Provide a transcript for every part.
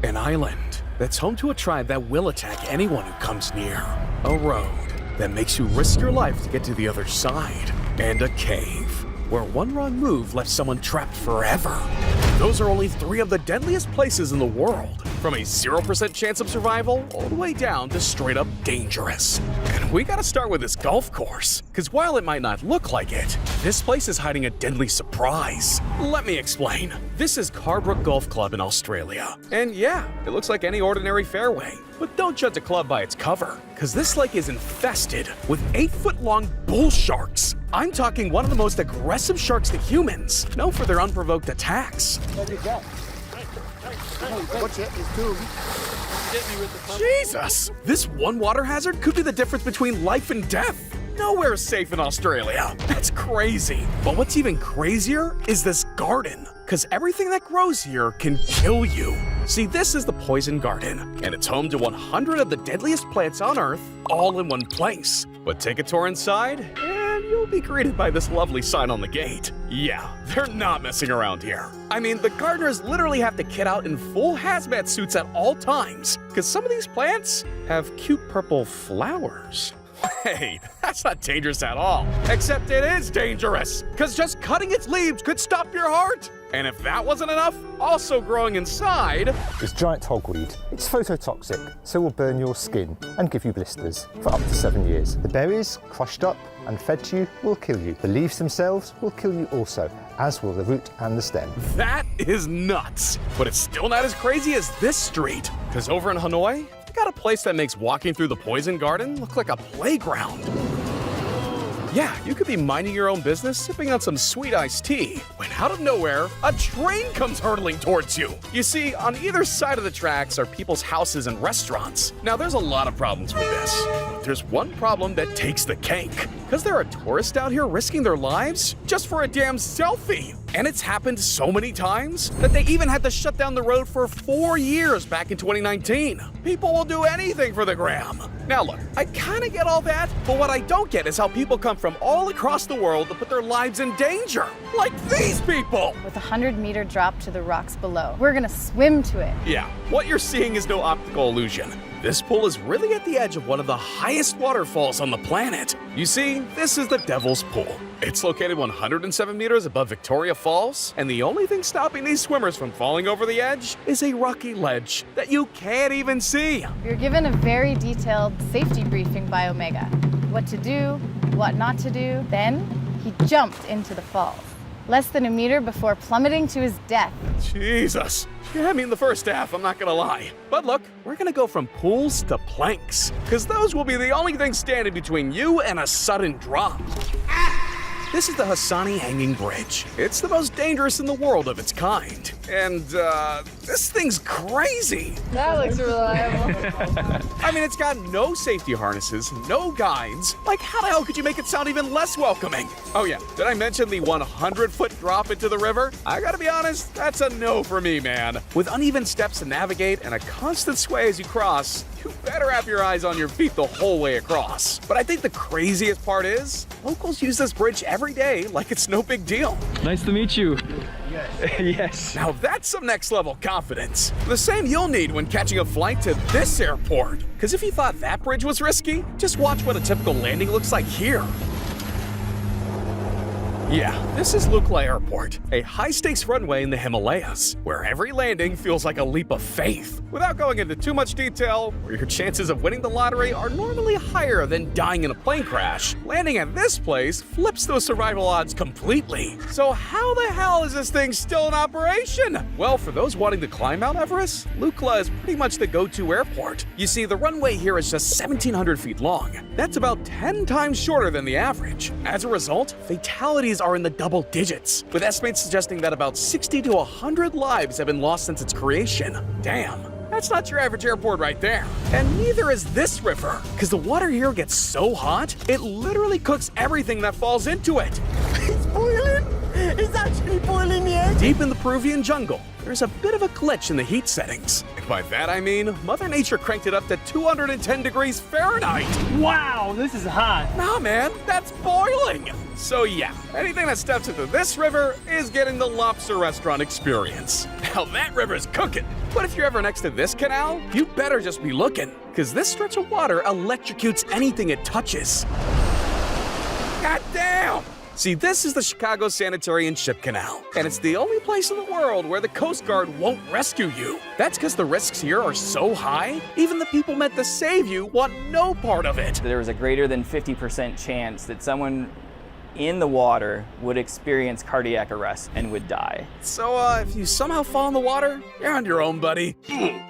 An island that's home to a tribe that will attack anyone who comes near. A road that makes you risk your life to get to the other side. And a cave where one wrong move left someone trapped forever. Those are only 3 of the deadliest places in the world, from a 0% chance of survival all the way down to straight up dangerous. And we gotta start with this golf course, because while it might not look like it, this place is hiding a deadly surprise. Let me explain. This is Carbrook Golf Club in Australia. And yeah, it looks like any ordinary fairway. But don't judge a club by its cover, because this lake is infested with 8-foot-long bull sharks. I'm talking one of the most aggressive sharks to humans, known for their unprovoked attacks. Watch it, it's two. Jesus! This one water hazard could be the difference between life and death. Nowhere is safe in Australia. That's crazy. But what's even crazier is this garden, because everything that grows here can kill you. See, this is the Poison Garden, and it's home to 100 of the deadliest plants on Earth, all in one place. But take a tour inside, and you'll be greeted by this lovely sign on the gate. Yeah, they're not messing around here. I mean, the gardeners literally have to kit out in full hazmat suits at all times, because some of these plants have cute purple flowers. Hey, that's not dangerous at all. Except it is dangerous, because just cutting its leaves could stop your heart. And if that wasn't enough, also growing inside is giant hogweed. It's phototoxic, so will burn your skin and give you blisters for up to 7 years. The berries, crushed up and fed to you, will kill you. The leaves themselves will kill you also, as will the root and the stem. That is nuts. But it's still not as crazy as this street, because over in Hanoi, they got a place that makes walking through the Poison Garden look like a playground. Yeah, you could be minding your own business, sipping on some sweet iced tea, when out of nowhere, a train comes hurtling towards you. You see, on either side of the tracks are people's houses and restaurants. Now, there's a lot of problems with this, but there's one problem that takes the cake. Because there are tourists out here risking their lives just for a damn selfie. And it's happened so many times that they even had to shut down the road for 4 years back in 2019. People will do anything for the gram. Now look, I kinda get all that, but what I don't get is how people come from all across the world to put their lives in danger. Like these people! With a 100-meter drop to the rocks below. We're gonna swim to it. Yeah, what you're seeing is no optical illusion. This pool is really at the edge of one of the highest waterfalls on the planet. You see, this is the Devil's Pool. It's located 107 meters above Victoria Falls, and the only thing stopping these swimmers from falling over the edge is a rocky ledge that you can't even see. You're given a very detailed safety briefing by Omega. What to do, what not to do. Then, he jumped into the falls. Less than a meter before plummeting to his death. Jesus. Yeah, I mean the first half, I'm not gonna lie. But look, we're gonna go from pools to planks, because those will be the only things standing between you and a sudden drop. This is the Hassani Hanging Bridge. It's the most dangerous in the world of its kind. And, this thing's crazy. That looks reliable. I mean, it's got no safety harnesses, no guides. Like, how the hell could you make it sound even less welcoming? Oh yeah, did I mention the 100-foot drop into the river? I gotta be honest, that's a no for me, man. With uneven steps to navigate and a constant sway as you cross, you better have your eyes on your feet the whole way across. But I think the craziest part is, locals use this bridge every day like it's no big deal. Nice to meet you. Yes. Yes. Now that's some next level confidence. The same you'll need when catching a flight to this airport. Because if you thought that bridge was risky, just watch what a typical landing looks like here. Yeah, this is Lukla Airport, a high-stakes runway in the Himalayas, where every landing feels like a leap of faith. Without going into too much detail, where your chances of winning the lottery are normally higher than dying in a plane crash, landing at this place flips those survival odds completely. So how the hell is this thing still in operation? Well, for those wanting to climb Mount Everest, Lukla is pretty much the go-to airport. You see, the runway here is just 1,700 feet long. That's about 10 times shorter than the average. As a result, fatalities are in the double digits, with estimates suggesting that about 60 to 100 lives have been lost since its creation. Damn, that's not your average airport right there. And neither is this river, because the water here gets so hot, it literally cooks everything that falls into it. It's boiling! It's actually boiling here! Deep in the Peruvian jungle, there's a bit of a glitch in the heat settings. And by that I mean, Mother Nature cranked it up to 210 degrees Fahrenheit. Wow, this is hot. Nah, man, that's boiling. So yeah, anything that steps into this river is getting the lobster restaurant experience. Now that river's cooking. But if you're ever next to this canal, you better just be looking, because this stretch of water electrocutes anything it touches. God damn! See, this is the Chicago Sanitary and Ship Canal, and it's the only place in the world where the Coast Guard won't rescue you. That's because the risks here are so high, even the people meant to save you want no part of it. There was a greater than 50% chance that someone in the water would experience cardiac arrest and would die. So, if you somehow fall in the water, you're on your own, buddy.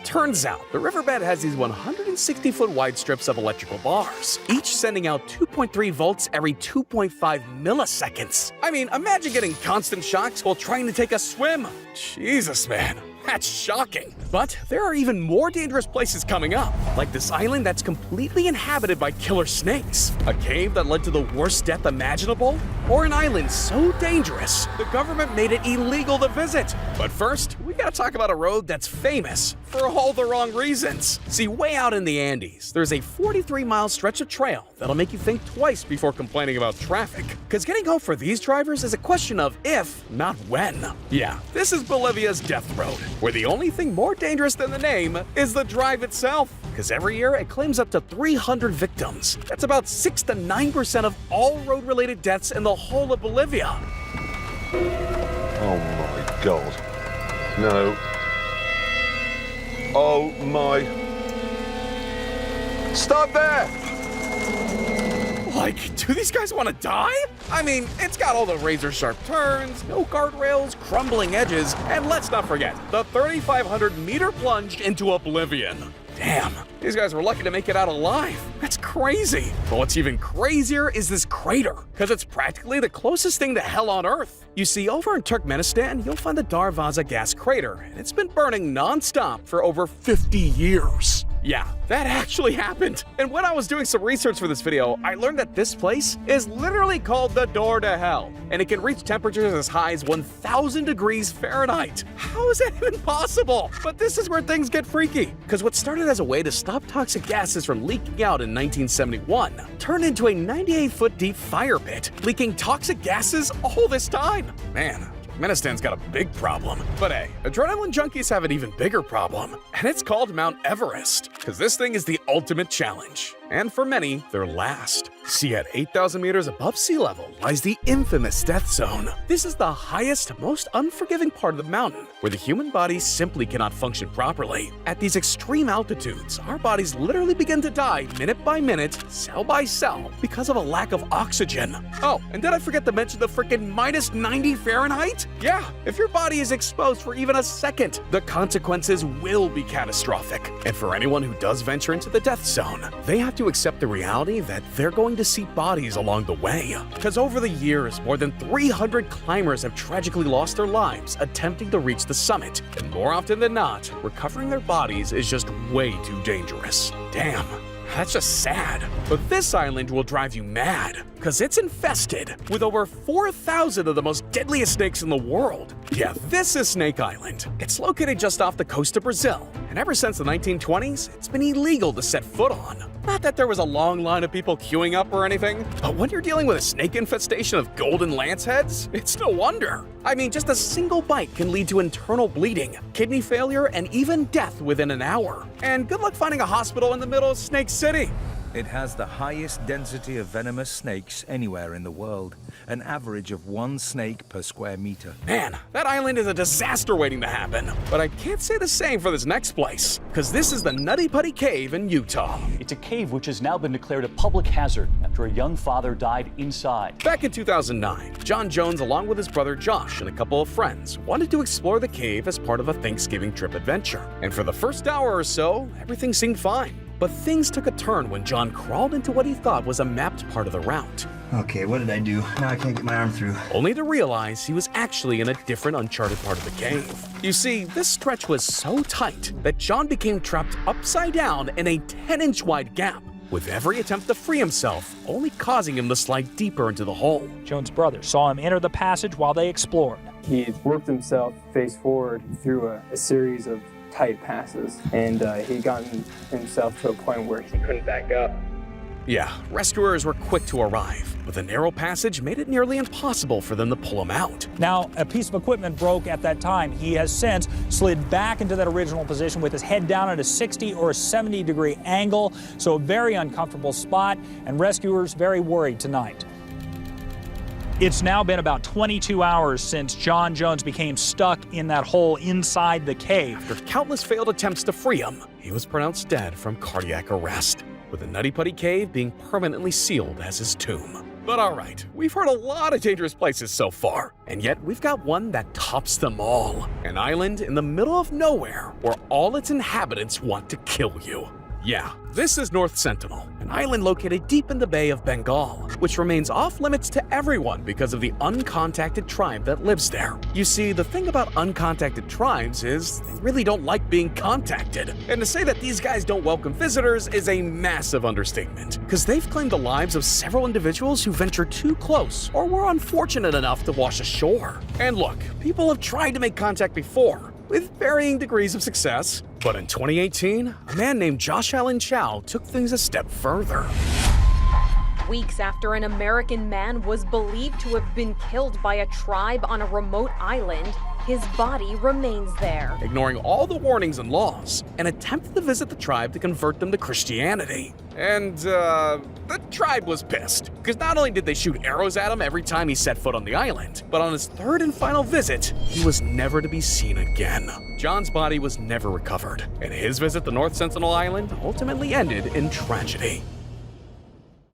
Turns out, the riverbed has these 160-foot wide strips of electrical bars, each sending out 2.3 volts every 2.5 milliseconds. I mean, imagine getting constant shocks while trying to take a swim. Jesus, man. That's shocking. But there are even more dangerous places coming up, like this island that's completely inhabited by killer snakes, a cave that led to the worst death imaginable, or an island so dangerous the government made it illegal to visit. But first, we gotta talk about a road that's famous for all the wrong reasons. See, way out in the Andes, there's a 43-mile stretch of trail that'll make you think twice before complaining about traffic. Because getting home for these drivers is a question of if, not when. Yeah, this is Bolivia's Death Road, where the only thing more dangerous than the name is the drive itself. Because every year it claims up to 300 victims. That's about 6 to 9% of all road-related deaths in the whole of Bolivia. Oh my God. No. Oh my. Stop there! Like, do these guys want to die? I mean, it's got all the razor-sharp turns, no guardrails, crumbling edges, and let's not forget, the 3,500-meter plunge into oblivion. Damn, these guys were lucky to make it out alive. That's crazy. But what's even crazier is this crater, because it's practically the closest thing to hell on Earth. You see, over in Turkmenistan, you'll find the Darvaza gas crater, and it's been burning non-stop for over 50 years. Yeah, that actually happened. And when I was doing some research for this video, I learned that this place is literally called the door to hell, and it can reach temperatures as high as 1,000 degrees Fahrenheit. How is that even possible? But this is where things get freaky, because what started as a way to stop toxic gases from leaking out in 1971 turned into a 98-foot deep fire pit, leaking toxic gases all this time. Man, Turkmenistan's got a big problem. But hey, adrenaline junkies have an even bigger problem, and it's called Mount Everest, because this thing is the ultimate challenge. And for many, their last. See, at 8,000 meters above sea level lies the infamous death zone. This is the highest, most unforgiving part of the mountain, where the human body simply cannot function properly. At these extreme altitudes, our bodies literally begin to die minute by minute, cell by cell, because of a lack of oxygen. Oh, and did I forget to mention the frickin' minus 90 Fahrenheit? Yeah, if your body is exposed for even a second, the consequences will be catastrophic. And for anyone who does venture into the death zone, they have to accept the reality that they're going to see bodies along the way. Because over the years, more than 300 climbers have tragically lost their lives attempting to reach the summit. And more often than not, recovering their bodies is just way too dangerous. Damn. That's just sad. But this island will drive you mad, because it's infested with over 4,000 of the most deadliest snakes in the world. Yeah, this is Snake Island. It's located just off the coast of Brazil, and ever since the 1920s, it's been illegal to set foot on. Not that there was a long line of people queuing up or anything, but when you're dealing with a snake infestation of golden lanceheads, it's no wonder. I mean, just a single bite can lead to internal bleeding, kidney failure, and even death within an hour. And good luck finding a hospital in the middle of Snake City. It has the highest density of venomous snakes anywhere in the world, an average of 1 snake per square meter. Man, that island is a disaster waiting to happen. But I can't say the same for this next place, because this is the Nutty Putty Cave in Utah. It's a cave which has now been declared a public hazard after a young father died inside. Back in 2009, John Jones, along with his brother Josh and a couple of friends, wanted to explore the cave as part of a Thanksgiving trip adventure. And for the first hour or so, everything seemed fine. But things took a turn when John crawled into what he thought was a mapped part of the route. Okay, what did I do? Now I can't get my arm through. Only to realize he was actually in a different uncharted part of the cave. You see, this stretch was so tight that John became trapped upside down in a 10-inch wide gap, with every attempt to free himself only causing him to slide deeper into the hole. Jones' brother saw him enter the passage while they explored. He had worked himself face forward through a series of tight passes, and he'd gotten himself to a point where he couldn't back up. Yeah, rescuers were quick to arrive, but the narrow passage made it nearly impossible for them to pull him out. Now, a piece of equipment broke at that time. He has since slid back into that original position with his head down at a 60 or 70 degree angle, so a very uncomfortable spot, and rescuers very worried tonight. It's now been about 22 hours since John Jones became stuck in that hole inside the cave. After countless failed attempts to free him, he was pronounced dead from cardiac arrest, with the Nutty Putty Cave being permanently sealed as his tomb. But all right, we've heard a lot of dangerous places so far, and yet we've got one that tops them all. An island in the middle of nowhere where all its inhabitants want to kill you. Yeah, this is North Sentinel, an island located deep in the Bay of Bengal, which remains off limits to everyone because of the uncontacted tribe that lives there. You see, the thing about uncontacted tribes is they really don't like being contacted. And to say that these guys don't welcome visitors is a massive understatement, because they've claimed the lives of several individuals who ventured too close or were unfortunate enough to wash ashore. And look, people have tried to make contact before, with varying degrees of success. But in 2018, a man named Josh Allen Chow took things a step further. Weeks after an American man was believed to have been killed by a tribe on a remote island, his body remains there. Ignoring all the warnings and laws, and attempted to visit the tribe to convert them to Christianity. And, the tribe was pissed, because not only did they shoot arrows at him every time he set foot on the island, but on his third and final visit, he was never to be seen again. John's body was never recovered, and his visit to North Sentinel Island ultimately ended in tragedy.